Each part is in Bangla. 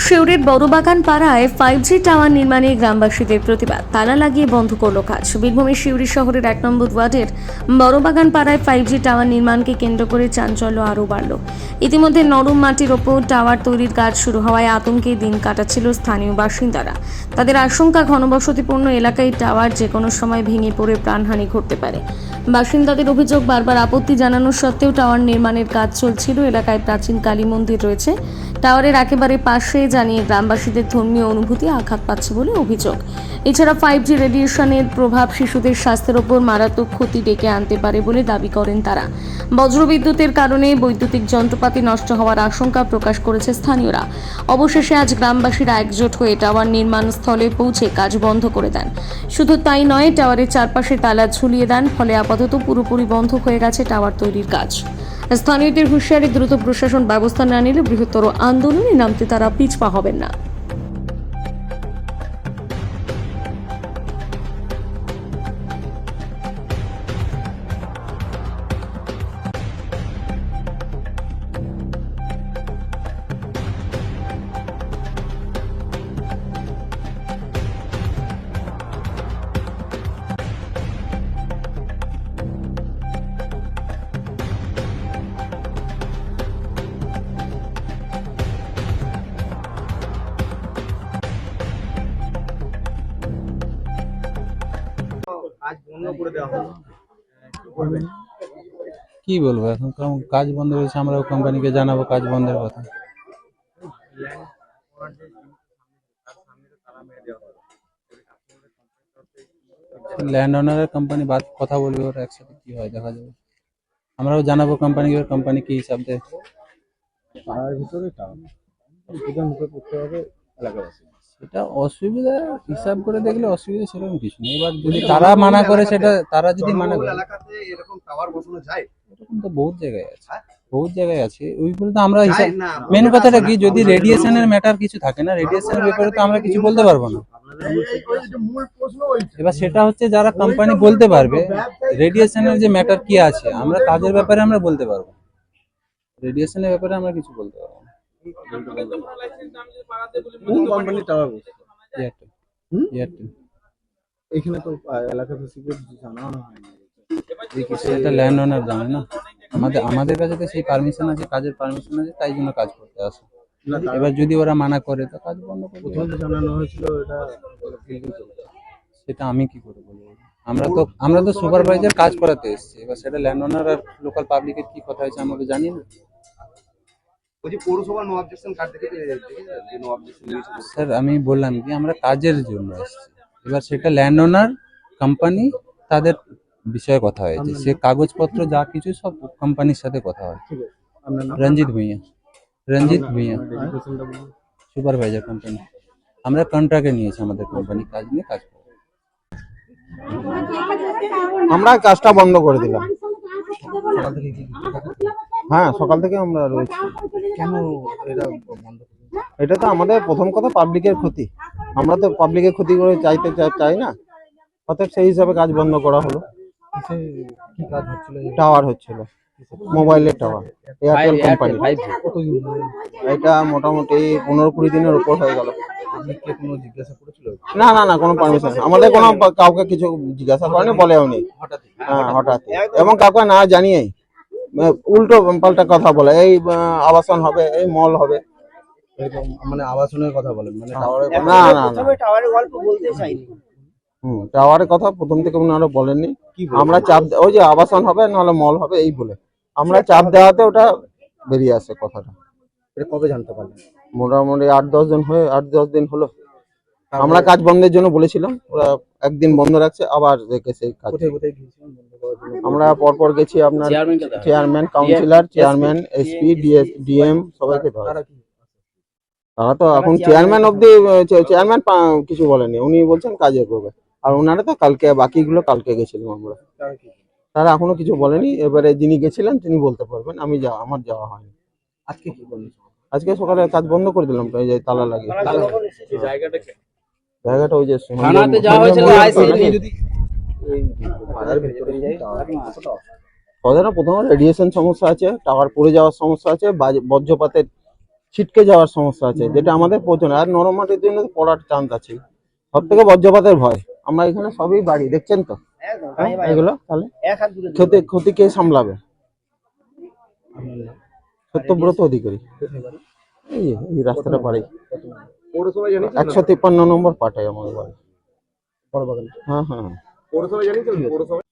সিউড়ির বড়বাগান পাড়ায় 5G টাওয়ার নির্মাণে গ্রামবাসীদের প্রতিবাদ। তালা লাগিয়ে বন্ধ করল কাজ। বীরভূমের সিউড়ি শহরের 1 নম্বর ওয়ার্ডের বড়বাগান পাড়ায় 5G টাওয়ার নির্মাণকে কেন্দ্র করে চাঞ্চল্য আরও বাড়ল। ইতিমধ্যে নরম মাটির ওপর টাওয়ার তৈরির কাজ শুরু হওয়ায় আতঙ্কে দিন কাটাচ্ছিল স্থানীয় বাসিন্দারা। তাদের আশঙ্কা, ঘনবসতিপূর্ণ এলাকায় টাওয়ার যে কোনো সময় ভেঙে পড়ে প্রাণহানি ঘটতে পারে। বাসিন্দাদের অভিযোগ, বারবার আপত্তি জানানোর সত্ত্বেও টাওয়ার নির্মাণের কাজ চলছিল। এলাকায় প্রাচীন কালী মন্দির রয়েছে টাওয়ারের একেবারে পাশে, জানিয়ে গ্রামবাসীদের ধর্মীয় অনুভূতি আঘাত পাচ্ছে বলে অভিযোগ। এছাড়া 5G রেডিয়েশনের প্রভাব শিশুদের স্বাস্থ্যের ওপর মারাত্মক ক্ষতি ডেকে আনতে পারে বলে দাবি করেন তারা। বজ্রবিদ্যুতের কারণে বৈদ্যুতিক যন্ত্রপাতি নষ্ট হওয়ার আশঙ্কা প্রকাশ করেছে স্থানীয়রা। অবশেষে আজ গ্রামবাসীরা একজোট হয়ে টাওয়ার নির্মাণ স্থলে পৌঁছে কাজ বন্ধ করে দেন। শুধু তাই নয়, টাওয়ারের চারপাশে তালা ঝুলিয়ে দেন। ফলে আপাতত পুরোপুরি বন্ধ হয়ে গেছে টাওয়ার তৈরির কাজ। স্থানীয়দের হুঁশিয়ারি, দ্রুত প্রশাসন ব্যবস্থা না নিলে বৃহত্তর আন্দোলনে নামতে তারা পিছপা হবেন না। কাজ বন্ধ করে দেওয়া হবে, কি করবেন? কি বলবো, এখন কাজ বন্ধ হয়েছে, আমরা কোম্পানিকে জানাবো কাজ বন্ধের কথা। ল্যান্ড ওনারের কোম্পানি বাদ কথা বলবে, ওরা একসাথে কি হয় দেখা যাবে। আমরাও জানাবো কোম্পানিকে, কোম্পানি কি হিসাব দেয়। পাড়ার ভিতরে অসুবিধার মুখে পড়তে হবে এলাকাবাসী। সেটা অসুবিধা হিসাব করে দেখলে অসুবিধা সেরকম কিছু নেই। এবার যদি তারা মানা করে, সেটা তারা যদি মানা করে, এলাকাতে এরকম টাওয়ার বসানো যায়? এরকম তো বহুত জায়গায় আছে, বহুত জায়গায় আছে। ওইগুলো তো আমরা হিসাব, না, মেন কথাটা কি, যদি রেডিয়েশনের ম্যাটার কিছু থাকে না, রেডিয়েশনের ব্যাপারে তো আমরা কিছু বলতে পারবো না। এবার সেটা হচ্ছে যারা কোম্পানি বলতে পারবে রেডিয়েশনের যে ম্যাটার কি আছে, আমরা তাদের ব্যাপারে আমরা বলতে পারবো। রেডিয়েশনের ব্যাপারে আমরা কিছু বলতে পারবো না। কোন কোম্পানির টাওয়ার বসছে? এয়ারটেল। এয়ারটেল এখানে তো এলাকাবাসীকে জানানো হয়নি। সেটা ল্যান্ড ওনার জানে না। আমাদের কাছে তো সেই পারমিশন আছে, কাজের পারমিশন আছে, তাই জন্য কাজ করতে আসে। এবার যদি ওরা মানা করে তো কাজ বন্ধ করে প্রথম দেবে। জানানো হয়েছিল এটা, সেটা আমি কি করে বলবো? আমরা তো সুপারভাইজার কাজ করাতে এসেছি। এবার সেটা ল্যান্ড ওনার আর লোকাল পাবলিকের কি কথা হয়েছে আমরা তো জানি না। পৌরসভা নো অবজেকশন কার্ড দেখে নো অবজেকশন নিয়েছে। স্যার আমি বললাম কি, আমরা কাজের জন্য এসেছি। এবার সেটা ল্যান্ড ওনার কোম্পানি, তাদের বিষয়ে কথা হয়েছে। সে কাগজপত্র যা কিছু সব কোম্পানির সাথে কথা হয়। ঠিক আছে, আপনার নাম? রঞ্জিত ভুঁইয়া। ডেজিগনেশনটা বলুন। Supervisor company. আমরা কন্ট্রাক্টে নিয়েছি আমাদের কোম্পানি কাজ নিয়ে কাজ করে। আমরা কাজটা বন্ধ করে দিলাম। হ্যাঁ, সকাল থেকে আমরা রয়েছি। কেন এটা বন্ধ করবেন? এটা তো আমাদের প্রথম কথা পাবলিকের ক্ষতি। আমরা তো পাবলিকের ক্ষতি করে চাই না, অতএব সেই হিসাবে কাজ বন্ধ করা হলো। কি কাজ হচ্ছিল? টাওয়ার হচ্ছিল, মোবাইলের টাওয়ার, এয়ারটেল কোম্পানি। কতদিন ধরে? এটা মোটামুটি 15-20 দিনের উপর হয়ে গেল। পাবলিককে কোনো জিজ্ঞাসা করেছিল? না, কোনো পারমিশন, আমাদের কোনো কাউকে কিছু জিজ্ঞাসা করেনি, বলেও নি। হ্যাঁ, হঠাৎ এবং কাউকে না জানিয়েই উল্টো পাল্টা কথা বলে, এই আবাসন হবে, এই মল হবে। এরকম মানে আবাসনের কথা বলেন, মানে না, টাওয়ারের গল্প বলতে চাইনি। টাওয়ারের কথা প্রথম থেকে ওনারা বলেননি। আমরা চাপ, ওই যে আবাসন হবে নাহলে মল হবে এই বলে আমরা চাপ দেওয়াতে ওটা বেরিয়ে আসে কথাটা। এটা কবে জানতে পারলেন? মোটামুটি 8-10 দিন হলো। আমরা কাজ বন্ধের জন্য বলেছিলাম, ওরা একদিন বন্ধ রাখছে, আবার রেখে সেই কাজ। কোথায় গিয়েছিলেন বন্ধ করার জন্য? আমরা পরপর গেছি, আপনার chairman, councillor, chairman, SP, DM সবাইকে ধরে। তারা কি? তারা তো এখন চেয়ারম্যান অব্দি, চেয়ারম্যান কিছু বলেনি, উনি বলছেন কাজে করবে। আর ওনারা তো কালকে, বাকিগুলো কালকে গেছিলাম আমরা। তারা কি? তারা এখনো কিছু বলেনি। এবারে যিনি গেছিলেন তিনি বলতে পারবেন, আমার যাওয়া হয়নি। আজকে কি করলেন? আজকে সকালে কাজ বন্ধ করে দিলাম, তো এই যে তালা লাগিয়ে। জায়গাটা ওই যে থানাতে যাওয়া হয়েছিল, যদি এই পাড়ার ভিতরে যাই, প্রথমে রেডিয়েশন সমস্যা আছে, টাওয়ার পড়ে যাওয়ার সমস্যা আছে, বজ্রপাতের ছিটকে যাওয়ার সমস্যা আছে, যেটা আমাদের পৌঁছানো। আর নরম মাটির জন্য তো পড়ার চান্স আছে। সব থেকে বজ্রপাতের ভয়। আমরা এখানে সবই বাড়ি দেখছেন তো, হ্যাঁ, এগুলো তাহলে এক হাত দূরে ক্ষতি কে সামলাবে? সত্যব্রত অধিকারী। এই রাস্তাটা পারি পৌরসভায় জানিয়েছেন? 153 নম্বর পাটায় আমাদের বাড়ি। বড়বাগান হ্যাঁ হ্যাঁ। পৌরসভায় জানিয়েছেন? পৌরসভায়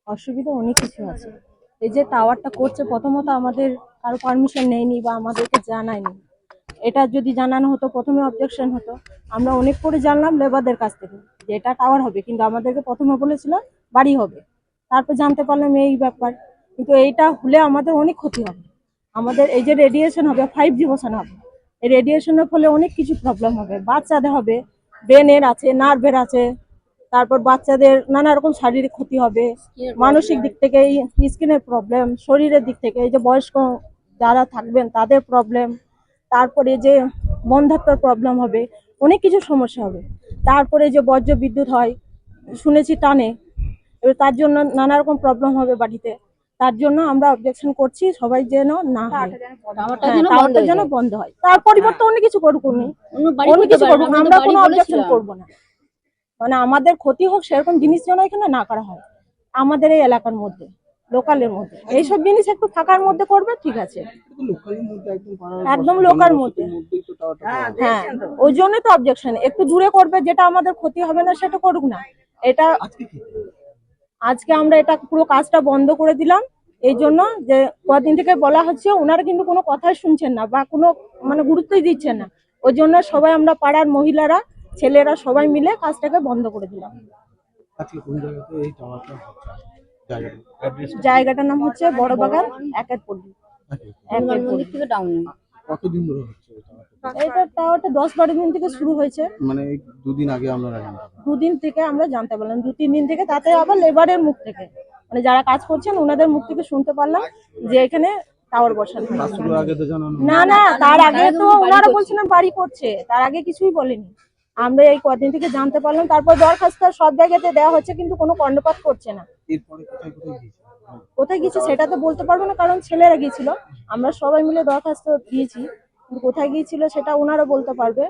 অসুবিধা অনেক কিছু আছে। এই যে টাওয়ারটা করছে, প্রথমত আমাদের কারো পারমিশন নেয়নি বা আমাদেরকে জানায়নি। এটা যদি জানানো হতো, প্রথমে অবজেকশন হতো। আমরা অনেক করে জানলাম লেবারদের কাছ থেকে যে এটা টাওয়ার হবে, কিন্তু আমাদেরকে প্রথমে বলেছিল বাড়ি হবে। তারপর জানতে পারলাম এই ব্যাপার। কিন্তু এইটা হলে আমাদের অনেক ক্ষতি হবে। আমাদের এই যে রেডিয়েশন হবে, 5G বসানো হবে, এই রেডিয়েশনের ফলে অনেক কিছু প্রবলেম হবে। বাচ্চাদের হবে, ব্রেনের আছে, নার্ভের আছে, তারপর বাচ্চাদের নানা রকম শারীরিক ক্ষতি হবে, মানসিক দিক থেকে স্কিনের প্রবলেম, শরীরের দিক থেকে এই যে বয়স্ক যারা থাকবেন তাদের প্রবলেম, তারপরে যে বন্ধ্যাত্বর প্রবলেম হবে, অনেক কিছু সমস্যা হবে। তারপরে যে বজ্র বিদ্যুৎ হয় শুনেছি টানে, এবার তার জন্য নানা রকম প্রবলেম হবে বাড়িতে। তার জন্য আমরা অবজেকশন করছি সবাই যেন না হয়, টাওয়ারটা যেন বন্ধ হয়। তার পরিবর্তে অনেক কিছু করুক, অন্য কিছু করুক, আমরা কোনো অবজেকশন করবো না। মানে আমাদের ক্ষতি হোক সেরকম জিনিস যেন এখানে না করা হয় আমাদের এই এলাকার মধ্যে, লোকালের মধ্যে। এইসব জিনিস একটু ফাঁকার মধ্যে করবে, ঠিক আছে, একদম লোকাল মধ্যে। হ্যাঁ, ওই জন্যই তো অবজেকশন, একটু দূরে করবে, যেটা আমাদের ক্ষতি হবে না সেটা করুক না। এটা আজকে আমরা এটা পুরো কাজটা বন্ধ করে দিলাম এই জন্য যে কদিন থেকে বলা হচ্ছে, ওনারা কিন্তু কোনো কথাই শুনছেন না বা কোনো মানে গুরুত্বই দিচ্ছেন না। ওই জন্য সবাই আমরা পাড়ার মহিলারা, ছেলেরা সবাই মিলে কাজটাকে বন্ধ করে দিলাম। জায়গাটার নাম হচ্ছে বড়বাগান, একেরপল্লী। কতদিন ধরে হচ্ছে? এটা টাওয়ারটা 10-12 দিন থেকে শুরু হয়েছে। মানে দুদিন আগে আমরা জানলাম। দুদিন থেকে আমরা জানতে পারলাম, 2-3 দিন থেকে, তাতে আবার লেবারের মুখ থেকে, মানে যারা কাজ করছেন ওনাদের মুখ থেকে শুনতে পারলাম যে এখানে টাওয়ার বসানো হয়েছে। শুরু আগে তো জানানো। না, তার আগে তো ওনারা বলছিলেন বাড়ি করছে, তার আগে কিছুই বলেনি। আমরা এই কদিন থেকে জানতে পারলাম। তারপর দরখাস্ত সব জায়গাতে দেওয়া হচ্ছে, কিন্তু কোনো কর্ণপাত করছে না। এরপরে কোথায় গিয়েছে? কোথায় গিয়েছে সেটা তো বলতে পারবো না, কারণ ছেলেরা গিয়েছিল, আমরা সবাই মিলে দরখাস্ত দিয়েছি, কিন্তু কোথায় গিয়েছিল সেটা ওনারা বলতে পারবে।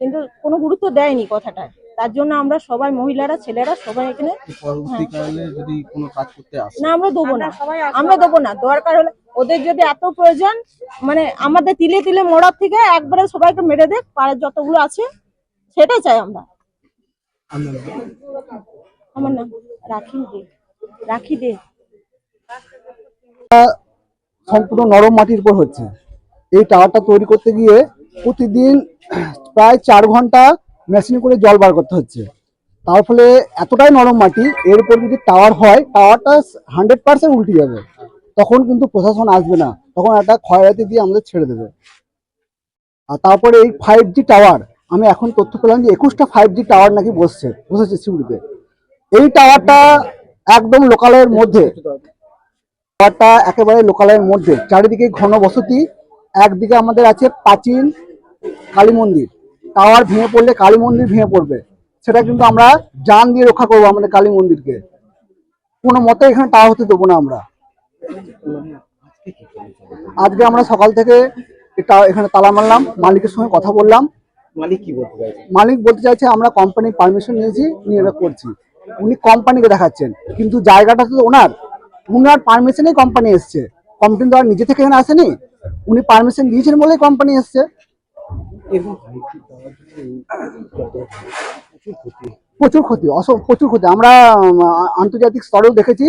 কিন্তু কোনো গুরুত্ব দেয়নি কথাটা, তার জন্য আমরা সবাই মহিলারা, ছেলেরা সবাই এখানে পরবর্তীকালে যদি কোনো কাজ করতে আসে না, আমরা দেবো না। দরকার হলে ওদের যদি এত প্রয়োজন, মানে আমাদের তিলে তিলে মোড়ার থেকে একবারে সবাইকে মেরে দেখ, পাড়ার যতগুলো আছে, সেটাই চাই আমরা। আমার নাম রাখি দে। সম্পূর্ণ নরম মাটির উপর হচ্ছে। এই টাওয়ারটা তৈরি করতে গিয়ে প্রতিদিন প্রায় 4 ঘন্টা মেশিন করে জল বার করতে হচ্ছে। তার ফলে এতটাই নরম মাটি, এর উপর যদি টাওয়ার হয়, টাওয়ারটা 100% উল্টে যাবে। তখন কিন্তু প্রশাসন আসবে না, তখন একটা ক্ষয়রাতি দিয়ে আমাদের ছেড়ে দেবে। আর তারপরে এই 5G টাওয়ার, আমি এখন তথ্য পেলাম যে 21টা 5G টাওয়ার নাকি বসেছে সিউড়িতে। এই টাওয়ারটা একদম লোকালয়ের মধ্যে, টাওয়ারটা একেবারে লোকালয়ের মধ্যে, চারিদিকে ঘনবসতি। একদিকে আমাদের আছে প্রাচীন কালী মন্দির, টাওয়ার ভেঙে পড়লে কালী মন্দির ভেঙে পড়বে, সেটা কিন্তু আমরা জান দিয়ে রক্ষা করবো আমাদের কালী মন্দিরকে। কোনো মতে এখানে টাওয়ার হতে দেবো না আমরা। আজকে আমরা সকাল থেকে এখানে তালা মারলাম, মালিকের সঙ্গে কথা বললাম। মালিক কি বলতে চাইছে? মালিক বলতে চাইছে আমরা কোম্পানির পারমিশন নিয়েছি, নিয়ে এটা করছি। উনি কোম্পানিকে দেখাচ্ছেন, কিন্তু জায়গাটা তো ওনার পারমিশনেই কোম্পানি এসছে। কোম্পানি তো আর নিজে থেকে এখানে আসেনি, উনি পারমিশন দিয়েছেন বলেই কোম্পানি এসছে। প্রচুর ক্ষতি। আমরা আন্তর্জাতিক স্তরেও দেখেছি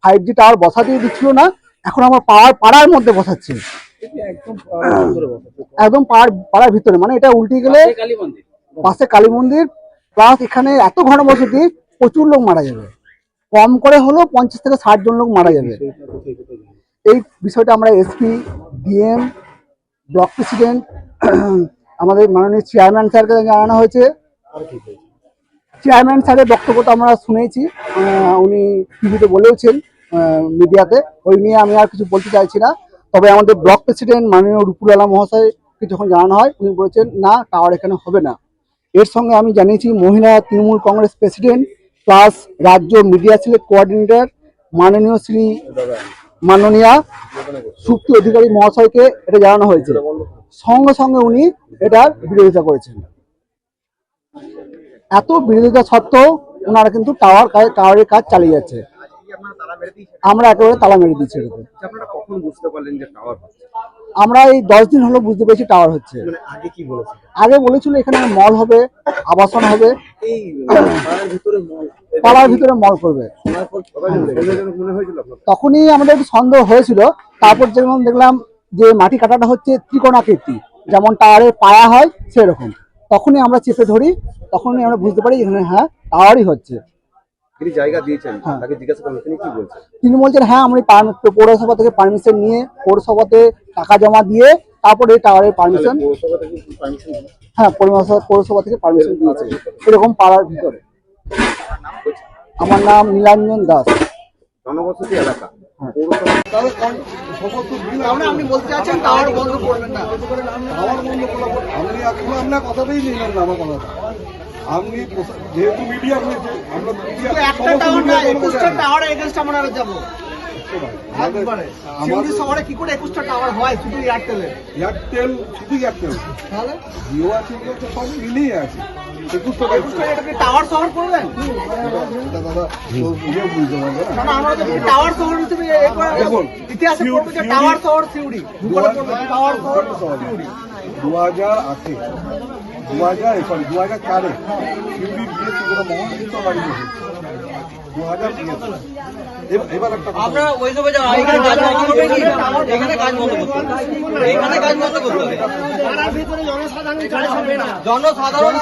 5G টাওয়ার বসাতেই দিচ্ছিল না, এখন আমার পাড়ার মধ্যে বসাচ্ছে, একদম পাড়ার ভিতরে। মানে এটা উল্টে গেলে পাশে কালী মন্দির, প্লাস এখানে এত ঘনবসতি, প্রচুর লোক মারা যাবে। কম করে হলেও 50 থেকে 60 জন লোক মারা যাবে। এই বিষয়টা আমরা এসপি, ডিএম, ব্লক প্রেসিডেন্ট, আমাদের মাননীয় চেয়ারম্যান স্যারকে জানানো হয়েছে। চেয়ারম্যান স্যারের বক্তব্যটা আমরা শুনেছি, উনি টিভিতে বলেওছেন, মিডিয়াতে। ওই নিয়ে আমি আর কিছু বলতে চাইছি না। তবে আমাদের ব্লক প্রেসিডেন্ট মাননীয় রুপুল আলা মহাশয়কে যখন জানানো হয়, উনি বলেছেন না, টাওয়ার এখানে হবে না। এর সঙ্গে আমি জানিয়েছি মহিলা তৃণমূল কংগ্রেস প্রেসিডেন্ট প্লাস রাজ্য মিডিয়া সেলের কোঅর্ডিনেটর মাননীয়া সুপ্তি অধিকারী মহাশয়কে এটা জানানো হয়েছে। সঙ্গে সঙ্গে উনি এটার বিরোধিতা করেছেন। এত বিরোধিতা সত্ত্বেও ওনারা কিন্তু টাওয়ারের কাজ চালিয়ে যাচ্ছে। আপনারা তালা মেরে দিয়েছেন? আমরা একেবারে তালা মেরে দিচ্ছি এটাতে। আপনারা কখন বুঝতে পারলেন যে টাওয়ার হচ্ছে? আমরা এই 10 দিন হলো বুঝতে পেরেছি টাওয়ার হচ্ছে। মানে আগে কি বলেছে? আগে বলেছিল এখানে মল হবে, আবাসন হবে, এই পাড়ার ভিতরে মল, পাড়ার ভিতরে মল করবে। মনে হয়েছিল আপনার? তখনই আমাদের একটু সন্দেহ হয়েছিল। তারপর যেমন দেখলাম যে মাটি কাটাটা হচ্ছে ত্রিকোণাকৃতি, যেমন টাওয়ারের পায়া হয় সেরকম, তখনই আমরা চেপে ধরি, তখনই আমরা বুঝতে পারি এখানে হ্যাঁ টাওয়ারই হচ্ছে। তিনি জায়গা দিয়েছেন, হ্যাঁ। তাকে জিজ্ঞাসা করলেন, তিনি কি বলছেন? তিনি বলছেন হ্যাঁ আমি পৌরসভা থেকে পারমিশন নিয়ে, পৌরসভাতে টাকা জমা দিয়ে তারপরে এই টাওয়ারের পারমিশন, পৌরসভা থেকে পারমিশন? হ্যাঁ পৌরসভা থেকে পারমিশন দিয়েছে এরকম পাড়ার ভিতরে। আমার নাম নীলাঞ্জন দাস। জনবসতি এলাকা, হ্যাঁ। আপনি বলতে চাচ্ছেন টাওয়ার বন্ধ করবেন না? আপনি এখন আপনার কথাতেই নিলেন না আমার কথাটা। আপনি যেহেতু মিডিয়া হয়েছে, আমরা একটা টাওয়ার না, 21টা টাওয়ারের এগেইনস্ট আমরা যাবো একবারে। সিউড়ি শহরে কি করে 21টা টাওয়ার হয় শুধু এয়ারটেলের? এয়ারটেল শুধু এয়ারটেল, তাহলে জিও আছে, সব মিলেই আছে। 21টা এটাকে টাওয়ার শহর করবেন? দাদা ইয়ে বুঝতে পারবে না। কারণ আমরা যদি টাওয়ার শহর হিসেবে দেখুন, ইতিহাসে পড়বো যে টাওয়ার শহর সিউড়ি, ভূগোলে পড়বো টাওয়ার শহর সিউড়ি। 2008-এ 2004-এ সিউড়ি গিয়ে ত্রিপুরা মহানগরীর বাড়ি বসেছে 2003-এ। এবার একটা কথা আপনারা ওই সবে যাওয়া এখানে কাজ বন্ধ করবে কি? এখানে কাজ বন্ধ করতে হবে, এখানে কাজ বন্ধ করতে হবে। জনসাধারণ